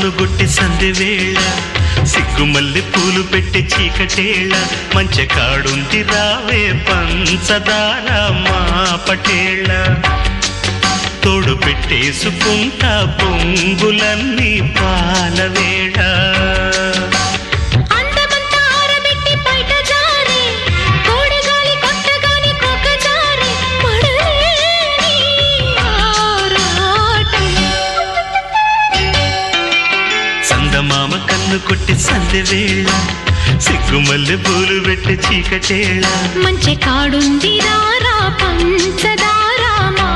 కన్నుగొట్టి సందె వేళ సిగ్గుమల్లి పూలు పెట్టి చీకటేళ మంచె కాడుంది రావే పంచదార మా పటేళ తోడు పెట్టేసుకుంటా పొంగులన్నీ పాలవేళ మామ కన్ను కొట్టి సందె వేళ సిగ్గుమల్లె పూలు పెట్టి చీకటేళ మంచె కాడుంది రారా పంచదార మా